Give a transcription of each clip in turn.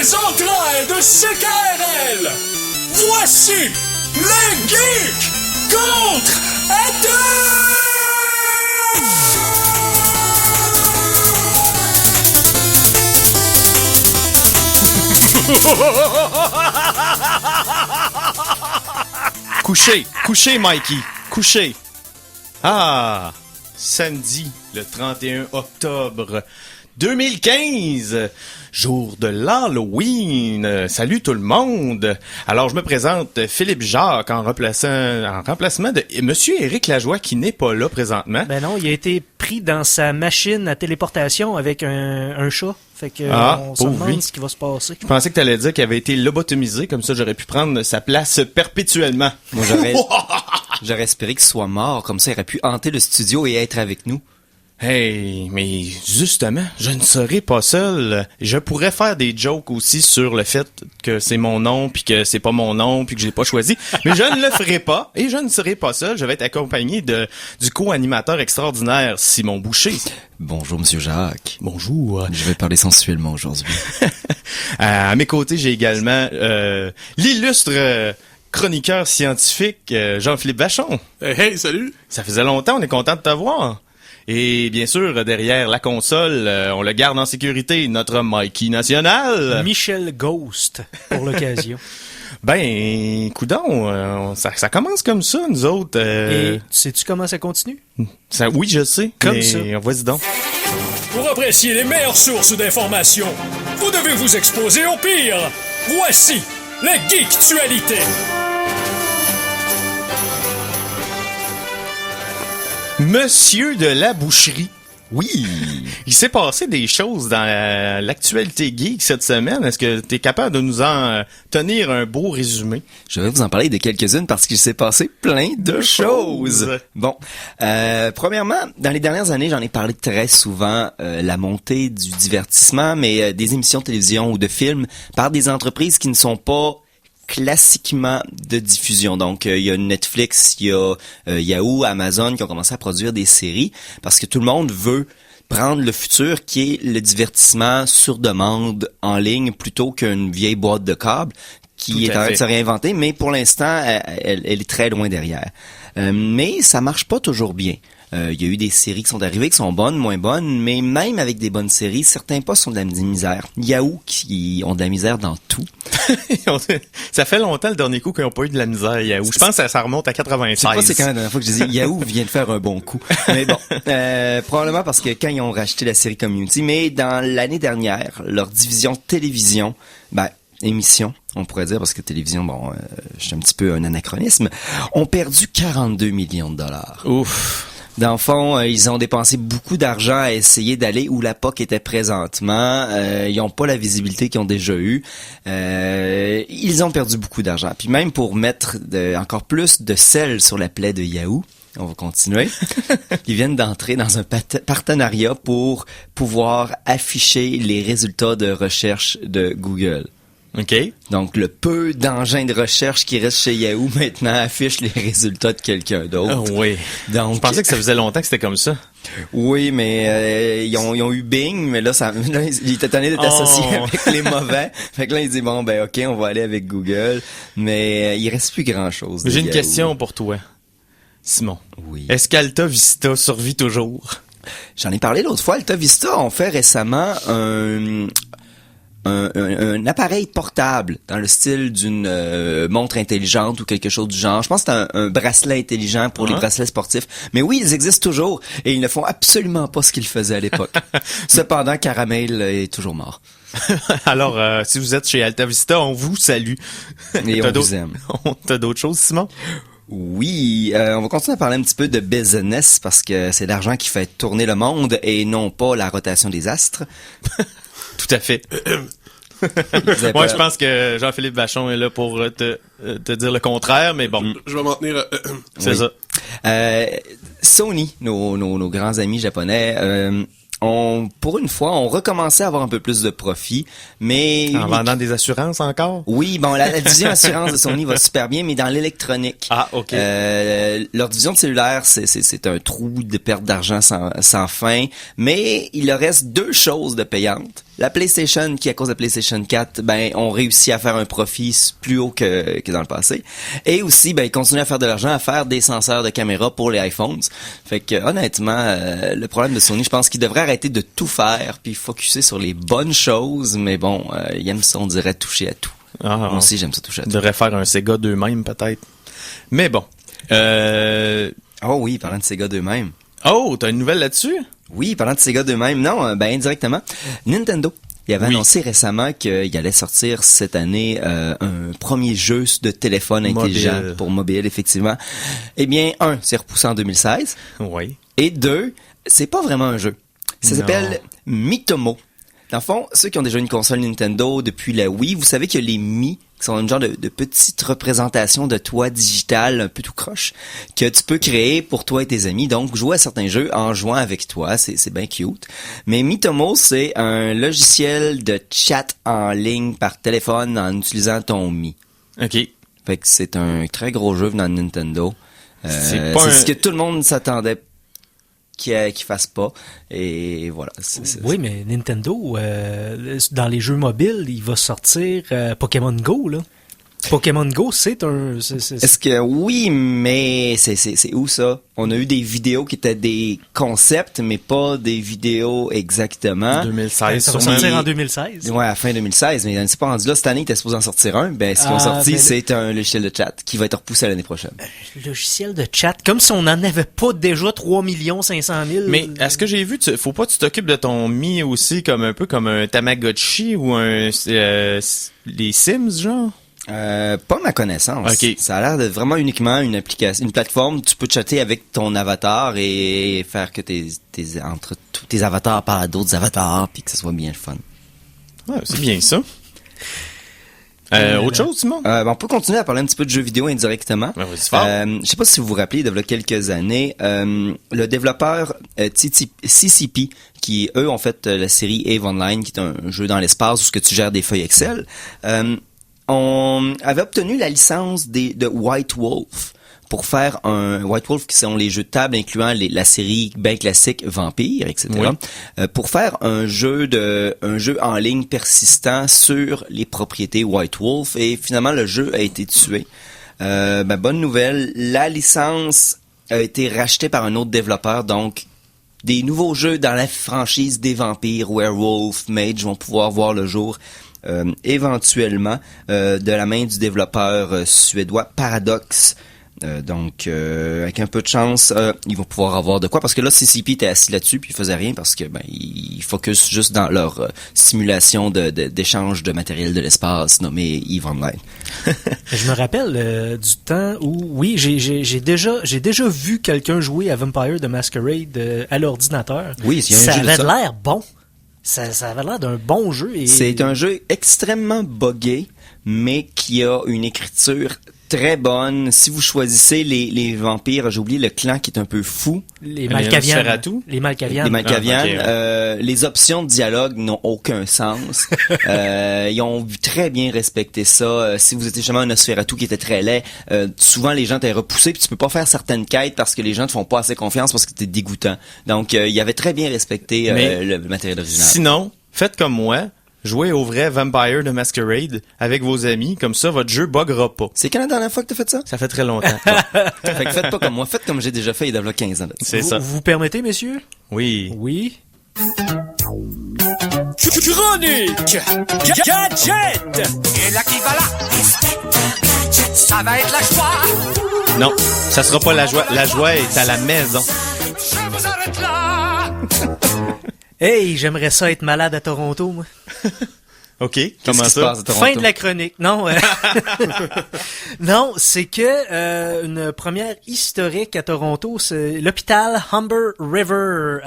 les entrailles de CKRL. Voici les geeks contre Couchez, Mikey, couchez. Ah, samedi, le 31 octobre 2015, jour de l'Halloween. Salut tout le monde. Alors, je me présente Philippe Jacques en remplacement de Monsieur Éric Lajoie qui n'est pas là présentement. Ben non, il a été pris dans sa machine à téléportation avec un chat. Fait que on se demande ce qui va se passer. Je pensais que tu allais dire qu'il avait été lobotomisé, comme ça j'aurais pu prendre sa place perpétuellement. Moi, j'aurais espéré qu'il soit mort, comme ça il aurait pu hanter le studio et être avec nous. Hey, mais justement, je ne serai pas seul. Je pourrais faire des jokes aussi sur le fait que c'est mon nom, puis que c'est pas mon nom, puis que je l'ai pas choisi. Mais je ne le ferai pas, et je ne serai pas seul. Je vais être accompagné du co-animateur extraordinaire Simon Boucher. Bonjour, Monsieur Jacques. Bonjour. Je vais parler sensuellement aujourd'hui. À mes côtés, j'ai également l'illustre chroniqueur scientifique Jean-Philippe Vachon. Hey, salut! Ça faisait longtemps, on est content de te voir. Et bien sûr, derrière la console, on le garde en sécurité, notre Mikey national. Michel Ghost, pour l'occasion. Ben, coudonc, ça commence comme ça, nous autres. Et sais-tu comment ça continue? Oui, je sais. Comme ça. Vas-y donc. Pour apprécier les meilleures sources d'informations, vous devez vous exposer au pire. Voici les Geektualités. Monsieur de la boucherie. Oui. Il s'est passé des choses dans l'actualité geek cette semaine. Est-ce que tu es capable de nous en tenir un beau résumé? Je vais vous en parler de quelques-unes parce qu'il s'est passé plein de choses. Bon, premièrement, dans les dernières années, j'en ai parlé très souvent, la montée du divertissement, mais des émissions de télévision ou de films par des entreprises qui ne sont pas classiquement de diffusion. Donc, il y a Netflix, il y a Yahoo, Amazon qui ont commencé à produire des séries parce que tout le monde veut prendre le futur qui est le divertissement sur demande en ligne plutôt qu'une vieille boîte de câble qui est en train de se réinventer, mais pour l'instant, elle est très loin derrière. Mais ça marche pas toujours bien. Il y a eu des séries qui sont arrivées, qui sont bonnes, moins bonnes, mais même avec des bonnes séries, certains postes ont de la misère. Yahoo qui ont de la misère dans tout. Ça fait longtemps le dernier coup qu'ils n'ont pas eu de la misère, Yahoo. Je pense que ça remonte à 96. Je sais pas c'est quand la dernière fois que je disais Yahoo vient de faire un bon coup. Mais bon, probablement parce que quand ils ont racheté la série Community, mais dans l'année dernière, leur division télévision, émission, on pourrait dire, parce que télévision, je suis un petit peu un anachronisme, ont perdu 42 millions de dollars. Ouf. Dans le fond, ils ont dépensé beaucoup d'argent à essayer d'aller où la POC était présentement. Ils n'ont pas la visibilité qu'ils ont déjà eue. Ils ont perdu beaucoup d'argent. Puis même pour mettre encore plus de sel sur la plaie de Yahoo, on va continuer. Ils viennent d'entrer dans un partenariat pour pouvoir afficher les résultats de recherche de Google. OK. Donc, le peu d'engins de recherche qui restent chez Yahoo maintenant affiche les résultats de quelqu'un d'autre. Ah oui. Donc, je pensais que ça faisait longtemps que c'était comme ça. Oui, mais ils ont eu Bing, mais là, il était tanné d'être associé avec les mauvais. Fait que là, il dit, OK, on va aller avec Google. Mais il reste plus grand-chose. J'ai une question pour toi, Simon. Oui. Est-ce qu'Alta Vista survit toujours? J'en ai parlé l'autre fois. Alta Vista ont fait récemment un appareil portable dans le style d'une montre intelligente ou quelque chose du genre. Je pense que c'est un bracelet intelligent pour les bracelets sportifs. Mais oui, ils existent toujours et ils ne font absolument pas ce qu'ils faisaient à l'époque. Cependant, Caramel est toujours mort. Alors, si vous êtes chez Alta Vista, on vous salue. Et on vous aime. T'as d'autres choses, Simon? Oui, on va continuer à parler un petit peu de business parce que c'est l'argent qui fait tourner le monde et non pas la rotation des astres. Tout à fait. Moi, je pense que Jean-Philippe Vachon est là pour te dire le contraire, mais bon. Je vais m'en tenir. C'est ça. Sony, nos grands amis japonais, pour une fois, on recommençait à avoir un peu plus de profit, mais... En vendant des assurances encore? Oui, la division assurance de Sony va super bien, mais dans l'électronique. Ah, OK. Leur division de cellulaire, c'est un trou de perte d'argent sans fin, mais il leur reste deux choses de payantes. la PlayStation, qui à cause de la PlayStation 4, ont réussi à faire un profit plus haut que dans le passé. Et aussi, ils continuent à faire de l'argent, à faire des senseurs de caméra pour les iPhones. Fait que, honnêtement, le problème de Sony, je pense qu'ils devraient arrêter de tout faire, puis focusser sur les bonnes choses, mais bon, ils aiment ça, on dirait, toucher à tout. Moi aussi, j'aime ça toucher à tout. Ils devraient faire un Sega d'eux-mêmes, peut-être. Mais bon. Oh oui, parlant de Sega d'eux-mêmes. Oh, t'as une nouvelle là-dessus? Oui, parlant de Sega d'eux-mêmes. Non, indirectement. Nintendo. Il avait annoncé récemment qu'il allait sortir cette année un premier jeu de téléphone intelligent pour mobile, effectivement. Eh bien, c'est repoussé en 2016. Oui. Et 2, c'est pas vraiment un jeu. Ça s'appelle Miitomo. Dans le fond, ceux qui ont déjà une console Nintendo depuis la Wii, vous savez que les Mi, qui sont une genre de petite représentation de toi digital un peu tout croche, que tu peux créer pour toi et tes amis. Donc, jouer à certains jeux en jouant avec toi, c'est bien cute. Mais Miitomo, c'est un logiciel de chat en ligne par téléphone en utilisant ton Mi. OK. Fait que c'est un très gros jeu venant de Nintendo. C'est pas ce que tout le monde s'attendait qu'il fasse pas, et voilà. Oui, mais Nintendo, dans les jeux mobiles, il va sortir Pokémon Go, là. Pokémon Go, c'est un... Est-ce que oui, mais c'est où ça? On a eu des vidéos qui étaient des concepts, mais pas des vidéos exactement. 2016, ça va sortir en 2016. Ouais, à fin 2016, mais on ne s'est pas rendu là. Cette année, il était supposé en sortir un. Ce qu'ils ont sorti, c'est un logiciel de chat qui va être repoussé à l'année prochaine. Logiciel de chat, comme si on n'en avait pas déjà 3 500 000. Mais est-ce que j'ai vu, faut pas que tu t'occupes de ton Mi aussi comme un peu comme un Tamagotchi ou les Sims, genre? Pas ma connaissance. Okay. Ça a l'air d'être vraiment uniquement une application, une plateforme. Tu peux chatter avec ton avatar et faire que entre tous tes avatars parlent à d'autres avatars, puis que ce soit bien le fun. Ouais, c'est bien ça. Autre chose, Simon? On peut continuer à parler un petit peu de jeux vidéo indirectement. Je sais pas si vous vous rappelez, il y a quelques années, le développeur CCP, qui eux ont fait la série EVE Online, qui est un jeu dans l'espace où ce que tu gères des feuilles Excel. On avait obtenu la licence de White Wolf pour faire un White Wolf, qui sont les jeux de table incluant la série bien classique Vampire, etc. Oui. Pour faire un jeu en ligne persistant sur les propriétés White Wolf, et finalement le jeu a été tué. Bonne nouvelle, la licence a été rachetée par un autre développeur, donc des nouveaux jeux dans la franchise des vampires, Werewolf, Mage vont pouvoir voir le jour. Éventuellement de la main du développeur suédois Paradox. Donc avec un peu de chance, ils vont pouvoir avoir de quoi, parce que là CCP était assis là-dessus puis ils faisaient rien parce que ils focus juste dans leur simulation d'échange de matériel de l'espace nommé EVE Online. Je me rappelle du temps où oui, j'ai déjà vu quelqu'un jouer à Vampire the Masquerade à l'ordinateur. Oui, ça avait l'air bon. Ça avait l'air d'un bon jeu. C'est un jeu extrêmement buggé, mais qui a une écriture très bonne. Si vous choisissez les vampires, j'ai oublié le clan qui est un peu fou. Les Malkavians. Les Malkavians. Les options de dialogue n'ont aucun sens. Ils ont très bien respecté ça. Si vous étiez justement un Nosferatu qui était très laid, souvent les gens t'aient repoussé, puis tu peux pas faire certaines quêtes parce que les gens te font pas assez confiance parce que t'es dégoûtant. Donc, il avait très bien respecté le matériel original. Sinon, faites comme moi. Jouez au vrai Vampire the Masquerade avec vos amis, comme ça votre jeu buggera pas. C'est quand la dernière fois que t'as fait ça? Ça fait très longtemps. Fait que faites pas comme moi, faites comme j'ai déjà fait il y a 15 ans. C'est ça. Vous permettez, messieurs? Oui. Oui. Chronique Gadget! Et là qui va là? Ça va être la joie! Non, ça sera pas la joie. La joie est à la maison. Je vous arrête là! Hey, j'aimerais ça être malade à Toronto, moi. OK, comment ça? Fin de la chronique. Non, non, c'est que une première historique à Toronto, c'est l'hôpital Humber River.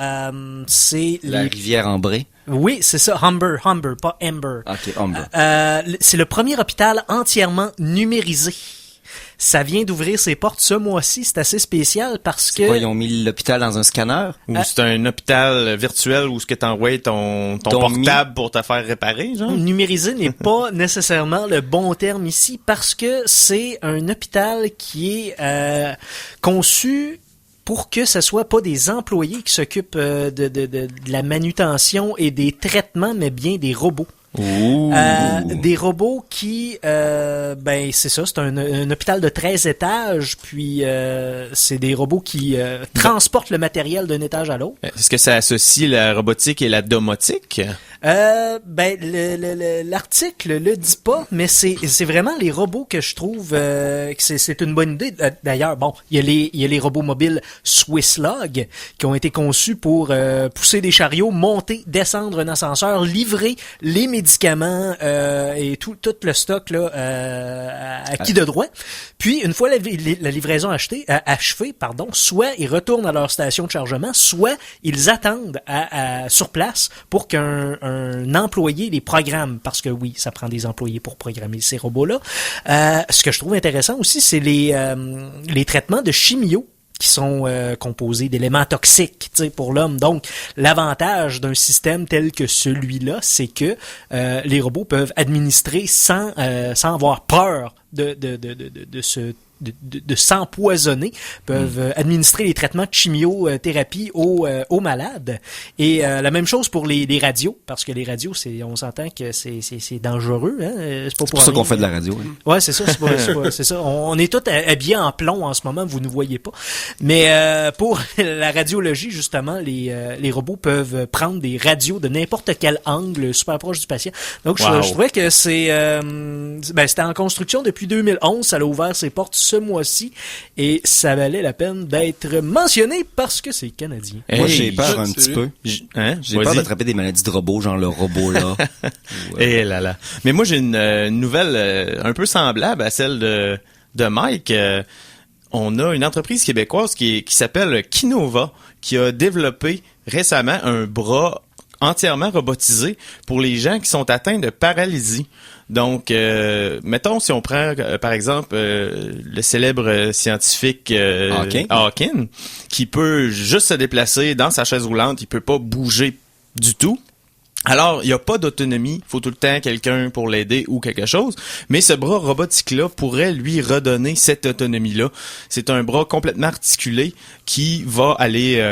C'est la rivière Ambrée. Oui, c'est ça, Humber, pas Amber. OK, Humber. C'est le premier hôpital entièrement numérisé. Ça vient d'ouvrir ses portes ce mois-ci. C'est assez spécial parce que... Quoi, ils ont mis l'hôpital dans un scanner? Ou c'est un hôpital virtuel où ce que t'envoies ton portable pour te faire réparer, genre? Numérisé n'est pas nécessairement le bon terme ici parce que c'est un hôpital qui est conçu pour que ce soit pas des employés qui s'occupent de la manutention et des traitements, mais bien des robots. Ouh. Des robots qui, ben c'est ça, c'est un hôpital de 13 étages, puis c'est des robots qui transportent le matériel d'un étage à l'autre. Est-ce que ça associe la robotique et la domotique? Ben l'article le dit pas, mais c'est vraiment les robots que je trouve que c'est une bonne idée. D'ailleurs, bon, il y a les robots mobiles Swisslog qui ont été conçus pour pousser des chariots, monter, descendre un ascenseur, livrer les médicaments et tout le stock là à qui de droit. Puis une fois la livraison achevée, soit ils retournent à leur station de chargement, soit ils attendent sur place pour qu'un employé les programme, parce que oui, ça prend des employés pour programmer ces robots-là. Ce que je trouve intéressant aussi, c'est les traitements de chimio qui sont composés d'éléments toxiques, tu sais, pour l'homme. Donc, l'avantage d'un système tel que celui-là, c'est que les robots peuvent administrer sans avoir peur de s'empoisonner, peuvent administrer les traitements de chimiothérapie aux malades. Et la même chose pour les radios, parce que les radios, on s'entend que c'est dangereux, hein. C'est pas pour ça qu'on fait de la radio. Hein. Ouais, c'est ça, c'est ça. On est tous habillés en plomb en ce moment, vous ne voyez pas. Mais pour la radiologie, justement, les robots peuvent prendre des radios de n'importe quel angle super proche du patient. Donc, je trouvais que c'était en construction depuis 2011, ça a ouvert ses portes ce mois-ci et ça valait la peine d'être mentionné parce que c'est canadien. Moi, j'ai peur un petit peu. J'ai peur d'attraper des maladies de robots, genre le robot là. Et là là. Mais moi, j'ai une nouvelle un peu semblable à celle de Mike. On a une entreprise québécoise qui s'appelle Kinova qui a développé récemment un bras entièrement robotisé pour les gens qui sont atteints de paralysie. Donc, mettons si on prend par exemple le célèbre scientifique Hawking, qui peut juste se déplacer dans sa chaise roulante, il peut pas bouger du tout. Alors, il n'y a pas d'autonomie, faut tout le temps quelqu'un pour l'aider ou quelque chose, mais ce bras robotique-là pourrait lui redonner cette autonomie-là. C'est un bras complètement articulé qui va aller,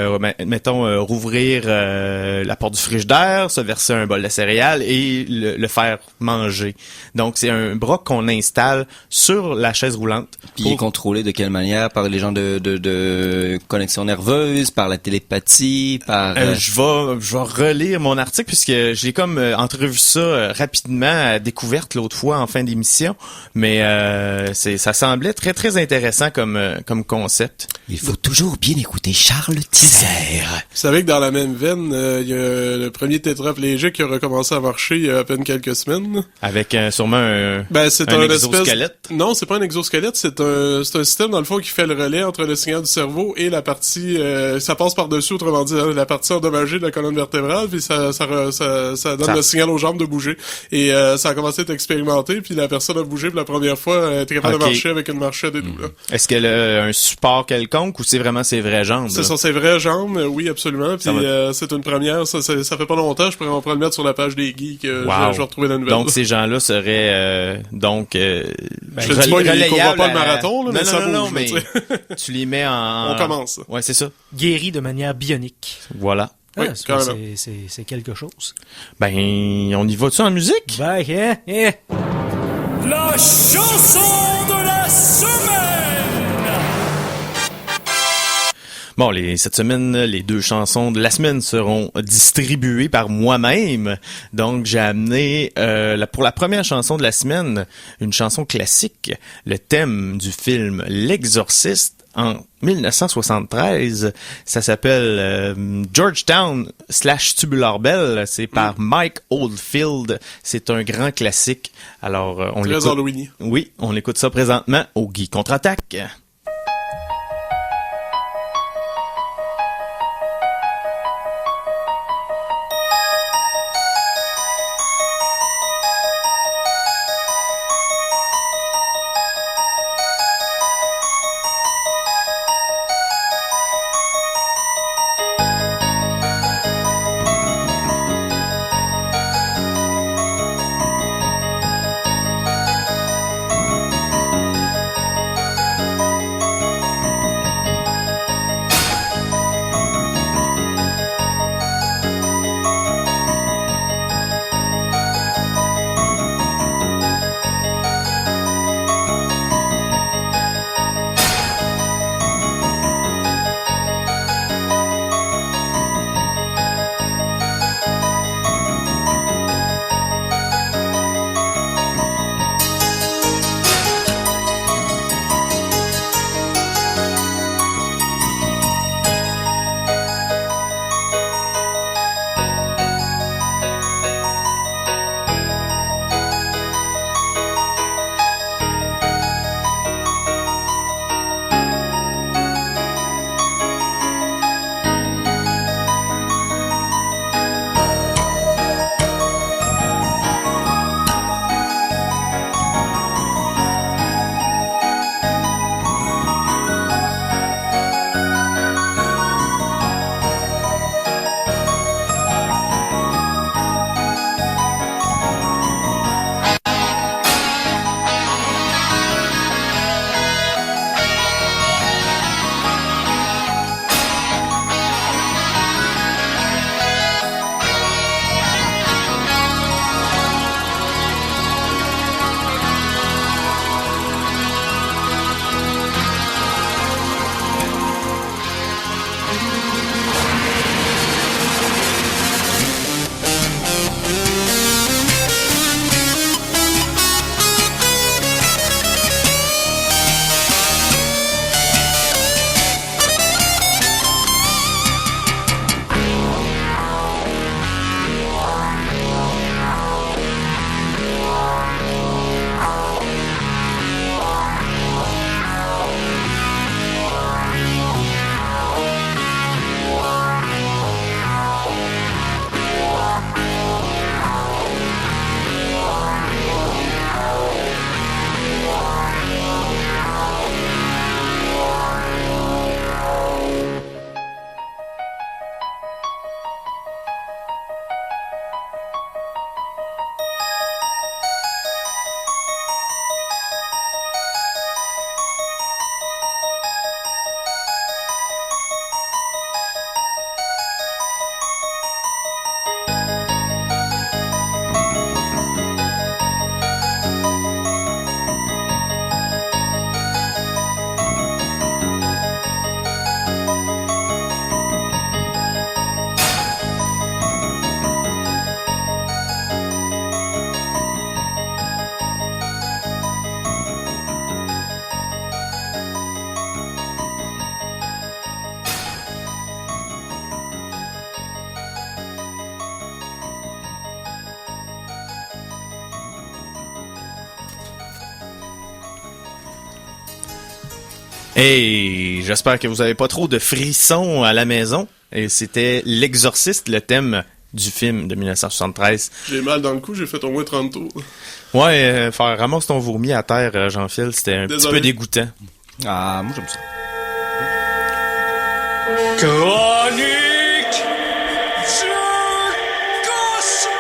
rouvrir la porte du frigidaire, se verser un bol de céréales et le faire manger. Donc, c'est un bras qu'on installe sur la chaise roulante. Puis il est contrôlé de quelle manière? Par les gens de connexion nerveuse, par la télépathie, par... Je vais relire mon article puisque j'ai comme entrevu ça rapidement à découverte l'autre fois en fin d'émission, mais ça semblait très très intéressant comme concept. Il faut toujours bien écouter Charles Tisser. Vous savez que dans la même veine, il y a le premier tétraplégique qui a recommencé à marcher il y a à peine quelques semaines. Avec sûrement un exosquelette. Non, c'est pas un exosquelette, c'est un système dans le fond qui fait le relais entre le signal du cerveau et la partie, ça passe par-dessus, autrement dit, la partie endommagée de la colonne vertébrale, puis ça donne le signal aux jambes de bouger. Et ça a commencé à être expérimenté, puis la personne a bougé pour la première fois, elle était capable de marcher avec une marchette et tout. Là. Est-ce qu'elle a un support quelconque ou c'est vraiment ses vraies jambes? C'est sur ses vraies jambes, oui, absolument. Puis c'est une première, ça fait pas longtemps, on pourrait le mettre sur la page des geeks, je vais retrouver la nouvelle. Donc ces gens-là seraient je te dis pas, ils courent pas le marathon, là, mais ça bouge. Non, mais tu les mets en... On commence. Ouais, c'est ça. Guéri de manière bionique. Voilà. Oui, c'est quelque chose. Ben, on y va-tu en musique? Ben, La chanson de la semaine! Bon, cette semaine, les 2 chansons de la semaine seront distribuées par moi-même. Donc, j'ai amené pour la première chanson de la semaine, une chanson classique, le thème du film L'Exorciste en 1973. Ça s'appelle Georgetown / Tubular Bell. C'est par Mike Oldfield. C'est un grand classique. Alors, on l'écoute. Très Halloween. Oui, on écoute ça présentement au Guy Contre-Attaque. Hey, j'espère que vous avez pas trop de frissons à la maison. Et c'était L'Exorciste, le thème du film de 1973. J'ai mal dans le cou, j'ai fait au moins 30 tours. Ouais, faire ramasse ton vomi à terre, Jean-Phil, c'était un petit peu dégoûtant. Ah, moi j'aime ça. Chronique du Cosmos!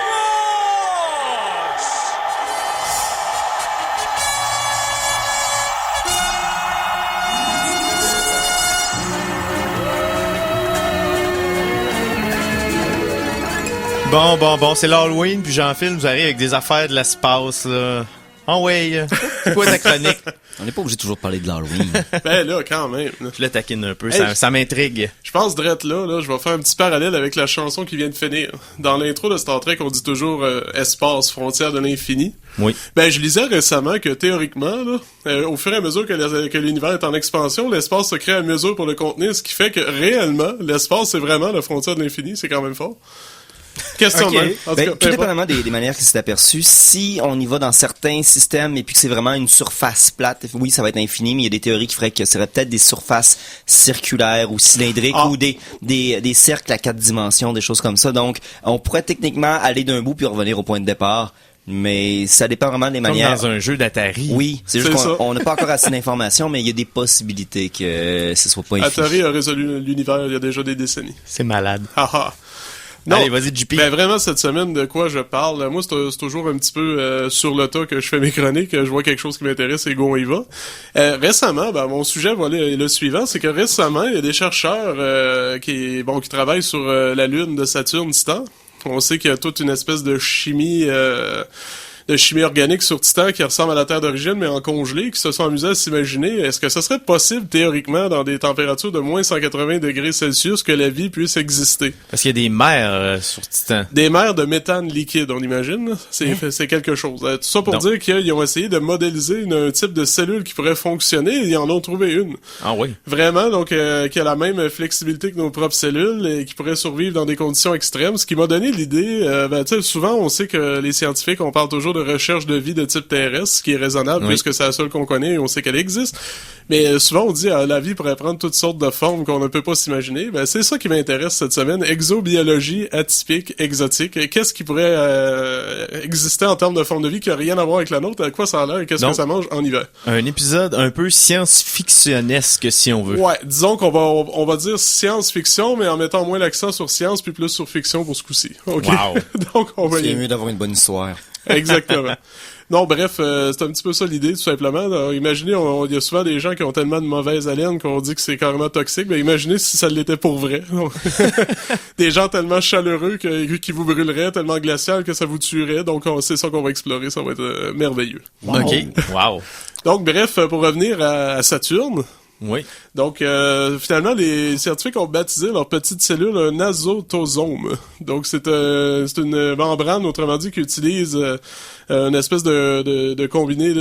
Bon, c'est l'Halloween, puis Jean-Phil nous arrive avec des affaires de l'espace, là. Oh ouais, c'est quoi ta chronique? On n'est pas obligé de toujours parler de l'Halloween. Ben là, quand même. Là. Je le taquine un peu, Hey, ça m'intrigue. Je pense drette là, je vais faire un petit parallèle avec la chanson qui vient de finir. Dans l'intro de Star Trek, on dit toujours espace, frontière de l'infini. Oui. Ben, je lisais récemment que théoriquement, là, au fur et à mesure que l'univers est en expansion, l'espace se crée à mesure pour le contenir, ce qui fait que réellement, l'espace, c'est vraiment la frontière de l'infini, c'est quand même fort. Question Ok. de même. En tout Ben, cas, tout peu importe. dépendamment des manières qui s'est aperçu, si on y va dans certains systèmes et puis que c'est vraiment une surface plate, oui, ça va être infini, mais il y a des théories qui feraient que ce serait peut-être des surfaces circulaires ou cylindriques ou des cercles à 4 dimensions, des choses comme ça. Donc, on pourrait techniquement aller d'un bout puis revenir au point de départ, mais ça dépend vraiment des Comme manières. dans un jeu d'Atari. Oui, c'est juste C'est ça. qu'on n'a pas encore assez d'informations, mais il y a des possibilités que ce soit pas infini. Atari a résolu l'univers il y a déjà des décennies. C'est malade. Haha. Allez, vas-y, JP. Ben vraiment, cette semaine, de quoi je parle? Moi, c'est toujours un petit peu sur le tas que je fais mes chroniques. Je vois quelque chose qui m'intéresse et go, on y va. Récemment, mon sujet voilà, est le suivant, c'est que récemment, il y a des chercheurs qui travaillent sur la Lune de Saturne, Titan. On sait qu'il y a toute une espèce de chimie organique sur Titan qui ressemble à la Terre d'origine, mais en congelé, qui se sont amusés à s'imaginer, est-ce que ça serait possible, théoriquement, dans des températures de moins 180 degrés Celsius, que la vie puisse exister? Parce qu'il y a des mers sur Titan. Des mers de méthane liquide, on imagine. Là. C'est quelque chose. Tout ça pour dire qu'ils ont essayé de modéliser un type de cellule qui pourrait fonctionner, et ils en ont trouvé une. Ah oui. Vraiment, donc, qui a la même flexibilité que nos propres cellules et qui pourrait survivre dans des conditions extrêmes. Ce qui m'a donné l'idée, tu sais, souvent, on sait que les scientifiques, on parle toujours de recherche de vie de type terrestre, ce qui est raisonnable, puisque c'est la seule qu'on connaît et on sait qu'elle existe. Mais souvent, on dit la vie pourrait prendre toutes sortes de formes qu'on ne peut pas s'imaginer. Ben, c'est ça qui m'intéresse cette semaine. Exobiologie atypique, exotique. Qu'est-ce qui pourrait exister en termes de forme de vie qui n'a rien à voir avec la nôtre? À quoi ça a l'air et qu'est-ce que ça mange en hiver? Un épisode un peu science-fictionnesque, si on veut. Ouais, disons on va dire science-fiction, mais en mettant moins l'accent sur science puis plus sur fiction pour ce coup-ci. Okay? Wow. Donc, on va y C'est aller. mieux d'avoir une bonne histoire. Exactement. Non, bref, c'est un petit peu ça l'idée, tout simplement. Alors, imaginez, il y a souvent des gens qui ont tellement de mauvaise haleine qu'on dit que c'est carrément toxique. Mais imaginez si ça l'était pour vrai. Des gens tellement chaleureux qui vous brûleraient, tellement glacial que ça vous tuerait. Donc, c'est ça qu'on va explorer. Ça va être merveilleux. Wow. OK. Wow. Donc, bref, pour revenir à Saturne. Oui. Donc, finalement, les scientifiques ont baptisé leur petite cellule un azotosome. Donc, c'est une membrane, autrement dit, qui utilise une espèce de combiné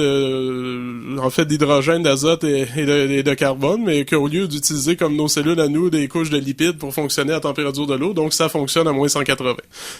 d'hydrogène, d'azote et de carbone, mais qu'au lieu d'utiliser comme nos cellules à nous des couches de lipides pour fonctionner à température de l'eau, donc ça fonctionne à moins 180,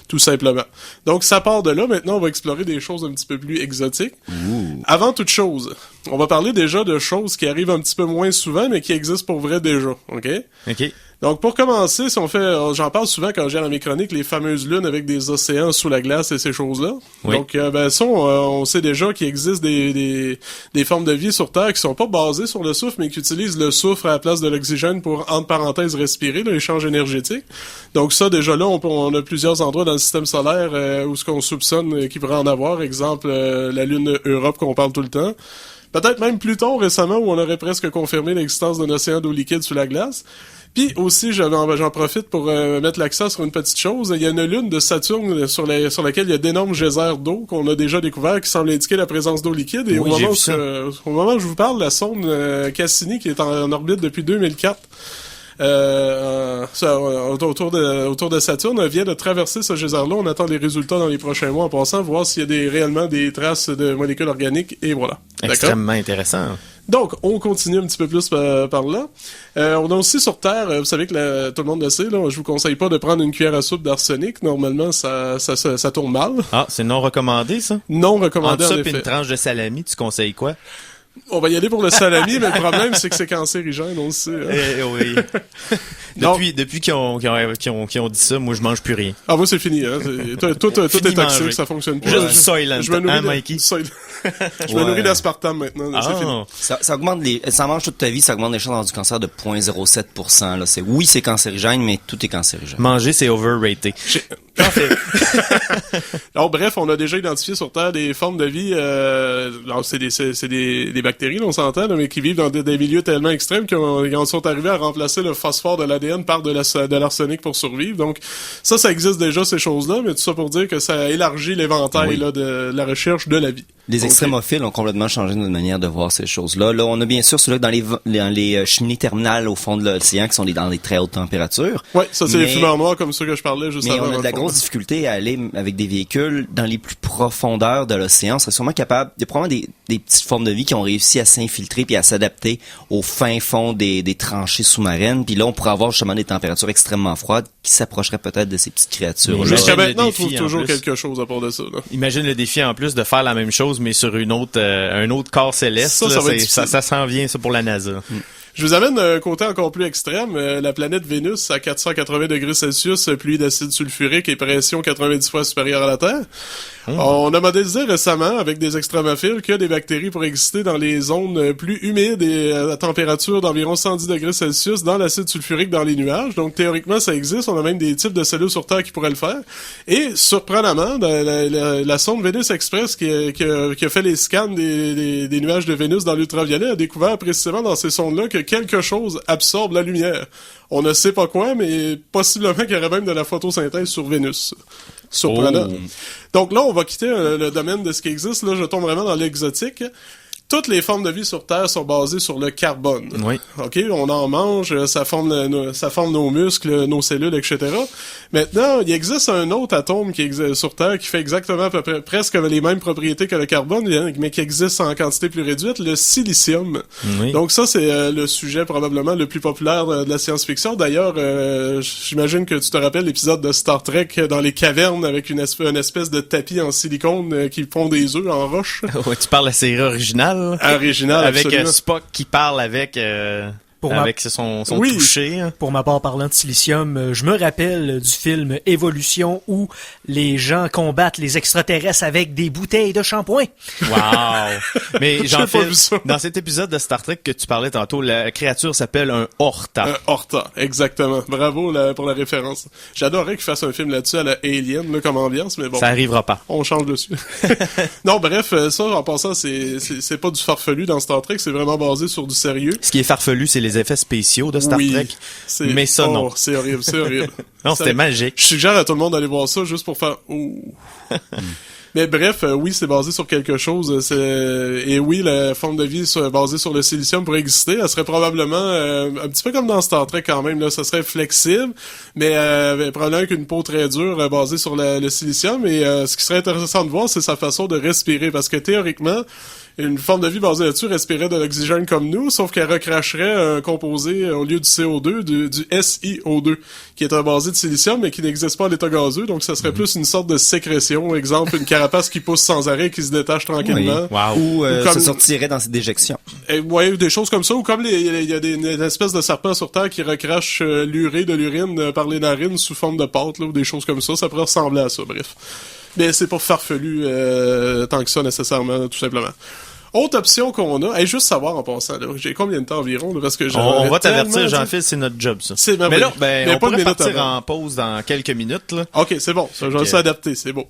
tout simplement. Donc, ça part de là. Maintenant, on va explorer des choses un petit peu plus exotiques. Ouh. Avant toute chose, on va parler déjà de choses qui arrivent un petit peu moins souvent, mais qui existent pour vrai déjà, OK? OK. Donc, pour commencer, si on fait, j'en parle souvent quand j'ai dans mes chroniques, les fameuses lunes avec des océans sous la glace et ces choses-là. Oui. Donc, ça, on sait déjà qu'il existe des formes de vie sur Terre qui sont pas basées sur le soufre, mais qui utilisent le soufre à la place de l'oxygène pour, entre parenthèses, respirer, l'échange énergétique. Donc, ça, déjà là, on a plusieurs endroits dans le système solaire où ce qu'on soupçonne qu'il pourrait en avoir. Exemple, la lune Europe qu'on parle tout le temps. Peut-être même Pluton récemment où on aurait presque confirmé l'existence d'un océan d'eau liquide sous la glace. Puis aussi, j'en profite pour mettre l'accent sur une petite chose. Il y a une lune de Saturne sur laquelle il y a d'énormes geysers d'eau qu'on a déjà découvert qui semblent indiquer la présence d'eau liquide. Et Oui, au moment où je vous parle, la sonde Cassini qui est en orbite depuis 2004 autour de Saturne vient de traverser ce geyser-là. On attend les résultats dans les prochains mois en passant, voir s'il y a réellement des traces de molécules organiques et voilà. Extrêmement intéressant. Donc, on continue un petit peu plus par là. On a aussi sur Terre, vous savez que tout le monde le sait, là, je vous conseille pas de prendre une cuillère à soupe d'arsenic. Normalement, ça tourne mal. Ah, c'est non recommandé, ça? Non recommandé, en en ça effet. puis une tranche de salami, tu conseilles quoi? On va y aller pour le salami, mais le problème, c'est que c'est cancérigène, on le sait. Hein. Oui. depuis qu'ils ont dit ça, moi, je mange plus rien. Ah, moi, c'est fini. Hein. Tout est toxique, ça fonctionne plus. Juste du Soylent. Je me nourris Mikey? Je me nourris d'aspartame maintenant. C'est fini. Ça augmente ça mange toute ta vie, ça augmente les chances d'avoir du cancer de 0,07%. Là. Oui, c'est cancérigène, mais tout est cancérigène. Manger, c'est overrated. Alors, bref, on a déjà identifié sur Terre des formes de vie, c'est des bactéries, là, on s'entend, là, mais qui vivent dans des milieux tellement extrêmes qu'ils sont arrivés à remplacer le phosphore de l'ADN par de l'arsenic pour survivre. Donc, ça existe déjà, ces choses-là, mais tout ça pour dire que ça élargit l'éventail là, de la recherche de la vie. Les extrémophiles ont complètement changé notre manière de voir ces choses-là. Là, on a bien sûr ceux-là dans les cheminées terminales au fond de l'océan qui sont dans des très hautes températures. Ouais, ça c'est les fumeurs noirs comme ceux que je parlais juste avant. Mais on a de la grosse difficulté à aller avec des véhicules dans les plus profondeurs de l'océan. On serait sûrement capable, il y a probablement des petites formes de vie qui ont réussi à s'infiltrer puis à s'adapter au fin fond des tranchées sous-marines. Puis là, on pourrait avoir justement des températures extrêmement froides qui s'approcheraient peut-être de ces petites créatures. Jusqu'à maintenant, on trouve toujours quelque chose à part de ça. Là. Imagine le défi en plus de faire la même chose mais sur un autre corps céleste. Ça s'en vient ça pour la NASA. Je vous amène un côté encore plus extrême. La planète Vénus, à 480 degrés Celsius, pluie d'acide sulfurique et pression 90 fois supérieure à la Terre. On a modélisé récemment, avec des extrémophiles, que des bactéries pourraient exister dans les zones plus humides et à température d'environ 110 degrés Celsius dans l'acide sulfurique dans les nuages. Donc, théoriquement, ça existe. On a même des types de cellules sur Terre qui pourraient le faire. Et, surprenamment, la sonde Vénus Express qui a fait les scans des nuages de Vénus dans l'ultraviolet a découvert précisément dans ces sondes-là que quelque chose absorbe la lumière. On ne sait pas quoi, mais possiblement qu'il y aurait même de la photosynthèse sur Vénus. Surprenant. Oh. Donc là, on va quitter le domaine de ce qui existe. Là, je tombe vraiment dans l'exotique. Toutes les formes de vie sur Terre sont basées sur le carbone. Oui. OK, on en mange, ça forme nos muscles, nos cellules, etc. Maintenant, il existe un autre atome qui existe sur Terre qui fait exactement à peu près presque les mêmes propriétés que le carbone, mais qui existe en quantité plus réduite, le silicium. Oui. Donc ça, c'est le sujet probablement le plus populaire de la science-fiction. D'ailleurs, j'imagine que tu te rappelles l'épisode de Star Trek dans les cavernes avec une espèce de tapis en silicone qui font des œufs en roche. Ouais, tu parles de la série originale. Original, avec absolument. Spock qui parle avec son toucher. Pour ma part, parlant de silicium, je me rappelle du film Évolution où les gens combattent les extraterrestres avec des bouteilles de shampoing. Wow! Mais Jean-Phil, dans cet épisode de Star Trek que tu parlais tantôt, la créature s'appelle un Horta. Un Horta, exactement. Bravo pour la référence. J'adorerais qu'il fasse un film là-dessus à la Alien, là, comme ambiance, mais bon. Ça arrivera pas. On change dessus. Non, bref, ça, en passant, c'est pas du farfelu dans Star Trek, c'est vraiment basé sur du sérieux. Ce qui est farfelu, c'est les effets spéciaux de Star Trek. Mais ça, non. C'est horrible, c'est horrible. Non, c'était magique. Je suggère à tout le monde d'aller voir ça juste pour faire « Ouh ». Mais bref, oui, c'est basé sur quelque chose. Et oui, la forme de vie basée sur le silicium pourrait exister. Elle serait probablement un petit peu comme dans Star Trek quand même. Là, ça serait flexible, mais probablement avec une peau très dure basée sur le silicium. Et ce qui serait intéressant de voir, c'est sa façon de respirer, parce que théoriquement, une forme de vie basée là-dessus respirait de l'oxygène comme nous, sauf qu'elle recracherait un composé au lieu du CO2, du SiO2, qui est un basé de silicium, mais qui n'existe pas en état gazeux, donc ça serait plus une sorte de sécrétion, exemple, une carapace qui pousse sans arrêt, qui se détache tranquillement. Oui. Wow. Ou ça sortirait dans ses déjections. Ouais, des choses comme ça, ou comme il y a une espèce de serpents sur Terre qui recrachent l'urée de l'urine par les narines sous forme de pâte, là, ou des choses comme ça pourrait ressembler à ça, bref. Mais c'est pas farfelu tant que ça, nécessairement, tout simplement. Autre option qu'on a, juste savoir en passant, là, j'ai combien de temps environ, là, parce que on va t'avertir, Jean-Phil, c'est notre job, ça. Mais là, on pourrait partir en pause dans quelques minutes, là. OK, c'est bon, ça, je vais s'adapter, c'est beau.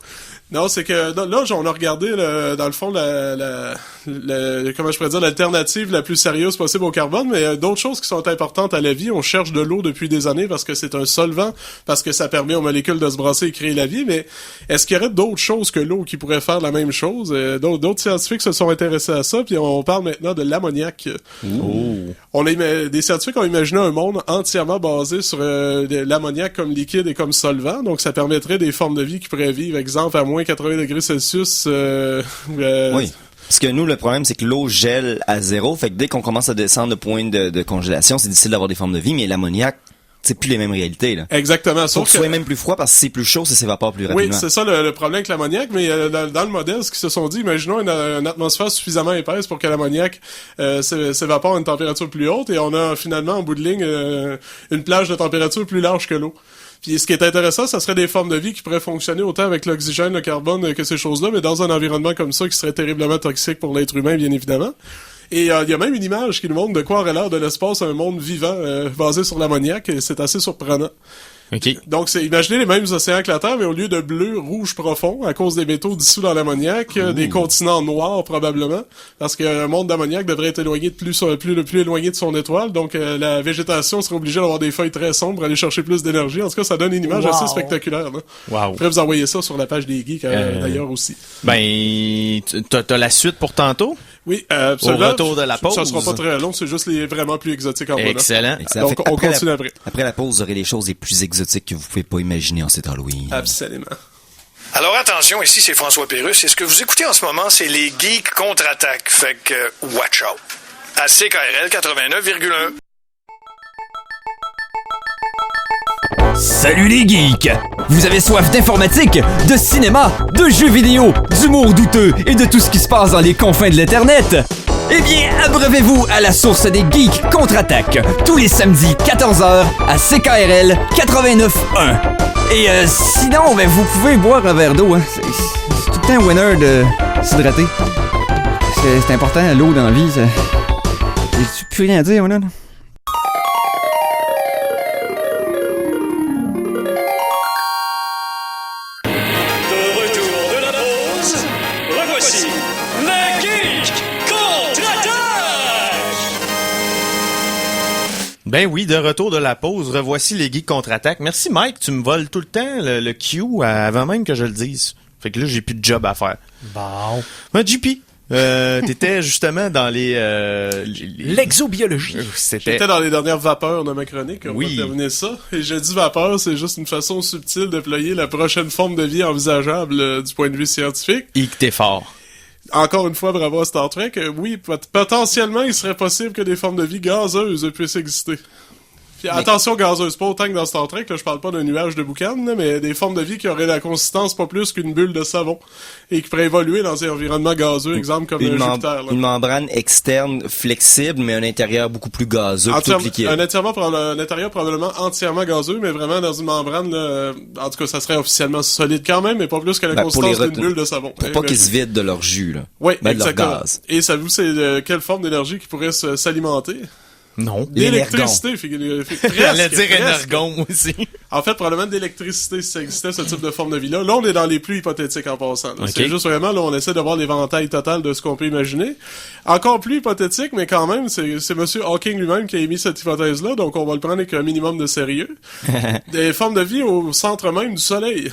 Non, c'est que là, on a regardé, dans le fond, comment je pourrais dire, l'alternative la plus sérieuse possible au carbone, mais d'autres choses qui sont importantes à la vie. On cherche de l'eau depuis des années parce que c'est un solvant, parce que ça permet aux molécules de se brasser et créer la vie, mais est-ce qu'il y aurait d'autres choses que l'eau qui pourraient faire la même chose? D'autres scientifiques se sont intéressés à ça, puis on parle maintenant de l'ammoniac. Des scientifiques ont imaginé un monde entièrement basé sur l'ammoniac comme liquide et comme solvant, donc ça permettrait des formes de vie qui pourraient vivre, exemple, à moins 80 degrés Celsius. Oui. Parce que nous, le problème, c'est que l'eau gèle à zéro. Fait que dès qu'on commence à descendre de point de congélation, c'est difficile d'avoir des formes de vie, mais l'ammoniac c'est plus les mêmes réalités, là. Exactement. Faut Sauf que ce soit même plus froid parce que c'est plus chaud, ça s'évapore plus oui, rapidement. c'est ça le problème avec l'ammoniac, mais dans le modèle, ce qu'ils se sont dit, imaginons une atmosphère suffisamment épaisse pour que l'ammoniac s'évapore à une température plus haute, et on a finalement, en bout de ligne, une plage de température plus large que l'eau. Puis ce qui est intéressant, ça serait des formes de vie qui pourraient fonctionner autant avec l'oxygène, le carbone que ces choses-là, mais dans un environnement comme ça qui serait terriblement toxique pour l'être humain, bien évidemment. Et il y a même une image qui nous montre de quoi aurait l'air de l'espace un monde vivant basé sur l'ammoniac, et c'est assez surprenant. OK. Donc, imaginez les mêmes océans que la Terre, mais au lieu de bleu, rouge profond, à cause des métaux dissous dans l'ammoniac, des continents noirs probablement, parce qu'un monde d'ammoniac devrait être éloigné de plus éloigné de son étoile, donc la végétation serait obligée d'avoir des feuilles très sombres pour aller chercher plus d'énergie. En tout cas, ça donne une image assez spectaculaire. Là. Wow. Je pourrais vous envoyer ça sur la page des geeks d'ailleurs aussi. Ben, t'as la suite pour tantôt? Oui, Au retour de la pause. Ça sera pas très long, c'est juste les vraiment plus exotiques en bas. Excellent. Donc, on continue après. Après la pause, vous aurez les choses les plus exotiques que vous pouvez pas imaginer en cet Halloween. Absolument. Alors attention, ici c'est François Pérusse et ce que vous écoutez en ce moment, c'est les Geeks contre-attaque. Fait que, watch out. À CKRL 89,1. Salut les geeks! Vous avez soif d'informatique, de cinéma, de jeux vidéo, d'humour douteux et de tout ce qui se passe dans les confins de l'Internet? Eh bien, abreuvez-vous à la source des geeks contre-attaque, tous les samedis 14h à CKRL 89.1. Et sinon, ben, vous pouvez boire un verre d'eau, hein. C'est tout le temps un winner de s'hydrater. C'est important, l'eau dans la vie, ça... J'ai plus rien à dire, moi, là. Ben oui, de retour de la pause, revoici les geeks contre-attaque. Merci Mike, tu me voles tout le temps le cue avant même que je le dise. Fait que là, j'ai plus de job à faire. Bon. Ben, JP, t'étais justement dans l'exobiologie. J'étais dans les dernières vapeurs de ma chronique. On oui. va terminer ça. Et je dis vapeur, c'est juste une façon subtile de ployer la prochaine forme de vie envisageable du point de vue scientifique. Et que t'es fort. Encore une fois, bravo à Star Trek. Oui, potentiellement, il serait possible que des formes de vie gazeuses puissent exister. Puis, attention, gazeuse, pas autant que dans Star Trek, là, je parle pas d'un nuage de boucan, là, mais des formes de vie qui auraient la consistance pas plus qu'une bulle de savon et qui pourraient évoluer dans des environnements gazeux, exemple comme Jupiter. Là. Une membrane externe flexible, mais un intérieur beaucoup plus gazeux, plutôt liquide. Un intérieur probablement entièrement gazeux, mais vraiment dans une membrane, là, en tout cas, ça serait officiellement solide quand même, mais pas plus que la consistance d'une bulle de savon. Pour pas qu'ils se vident de leur jus, là. Oui, ben, exactement. De leur gaz. Et savez-vous, c'est quelle forme d'énergie qui pourrait s'alimenter? Non. D'électricité, J'allais dire énergon aussi. En fait, probablement d'électricité si ça existait, ce type de forme de vie-là. Là, on est dans les plus hypothétiques en passant. Okay. C'est juste vraiment, là, on essaie de voir l'éventail total de ce qu'on peut imaginer. Encore plus hypothétique, mais quand même, c'est monsieur Hawking lui-même qui a émis cette hypothèse-là, donc on va le prendre avec un minimum de sérieux. Des formes de vie au centre même du Soleil.